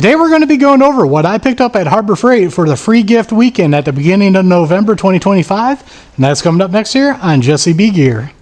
Today we're going to be going over what I picked up at Harbor Freight for the free gift weekend at the beginning of November 2025, and that's coming up next year on Jesse B. Gear.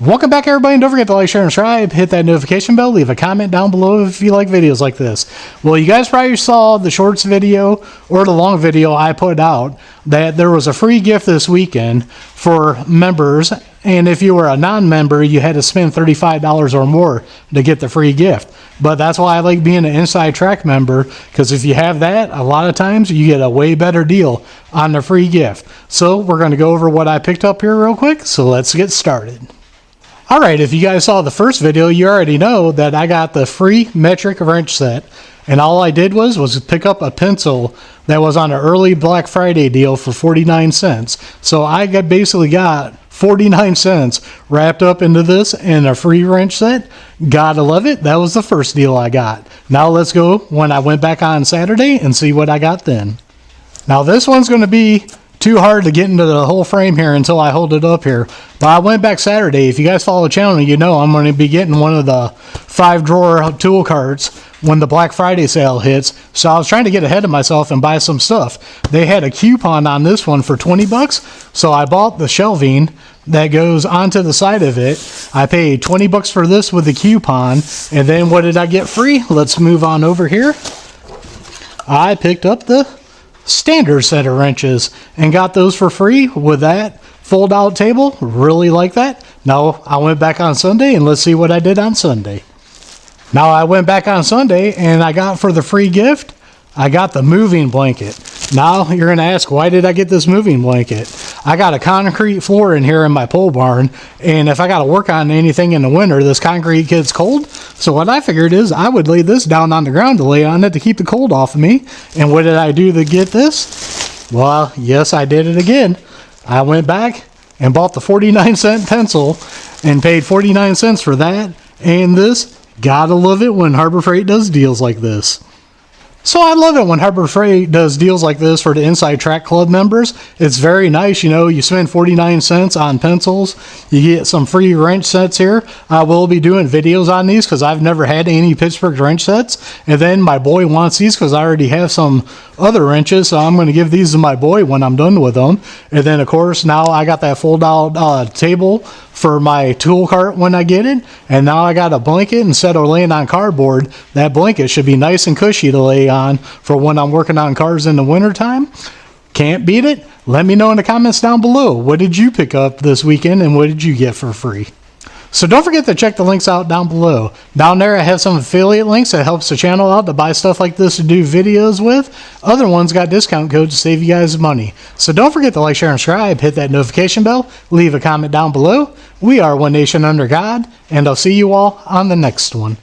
Welcome back, everybody, and don't forget to like, share, and subscribe. Hit that notification bell. Leave a comment down below if you like videos like this. Well, you guys probably saw the shorts video or the long video I put out that there was a free gift this weekend for members, and if you were a non-member, you had to spend $35 or more to get the free gift. But that's why I like being an Inside Track member, because if you have that, a lot of times you get a way better deal on the free gift. So we're going to go over what I picked up here real quick, so let's get started. Alright, if you guys saw the first video, you already know that I got the free metric wrench set, and all I did was pick up a pencil that was on an early Black Friday deal for 49 cents. So I basically got 49 cents wrapped up into this in a free wrench set. Gotta love it. That was the first deal I got. Now let's go when I went back on Saturday and see what I got then. Now this one's going to be too hard to get into the whole frame here until I hold it up here. But I went back Saturday. If you guys follow the channel, you know I'm going to be getting one of the 5-drawer tool carts when the Black Friday sale hits. So I was trying to get ahead of myself and buy some stuff. They had a coupon on this one for 20 bucks. So I bought the shelving that goes onto the side of it. I paid 20 bucks for this with the coupon. And then what did I get free? Let's move on over here. I picked up the standard set of wrenches and got those for free with that fold out table. Really like that. Now I went back on Sunday and let's see what I did on Sunday. Now I went back on Sunday and I got for the free gift, I got the moving blanket. Now you're going to ask, why did I get this moving blanket? I got a concrete floor in here in my pole barn, and if I got to work on anything in the winter, this concrete gets cold. So what I figured is I would lay this down on the ground to lay on it to keep the cold off of me. And what did I do to get this? Well, yes, I did it again. I went back and bought the 49-cent pencil and paid 49 cents for that and this. Gotta love it when Harbor Freight does deals like this. So I love it when Harbor Freight does deals like this for the Inside Track Club members. It's very nice. You know, you spend 49 cents on pencils. You get some free wrench sets here. I will be doing videos on these because I've never had any Pittsburgh wrench sets. And then my boy wants these because I already have some other wrenches. So I'm going to give these to my boy when I'm done with them. And then, of course, now I got that fold-out table for my tool cart when I get it. And now I got a blanket instead of laying on cardboard. That blanket should be nice and cushy to lay on for when I'm working on cars in the wintertime. Can't beat it. Let me know in the comments down below. What did you pick up this weekend and what did you get for free? So don't forget to check the links out down below. Down there I have some affiliate links that helps the channel out to buy stuff like this to do videos with. Other ones got discount codes to save you guys money. So don't forget to like, share, and subscribe. Hit that notification bell. Leave a comment down below. We are One Nation Under God, and I'll see you all on the next one.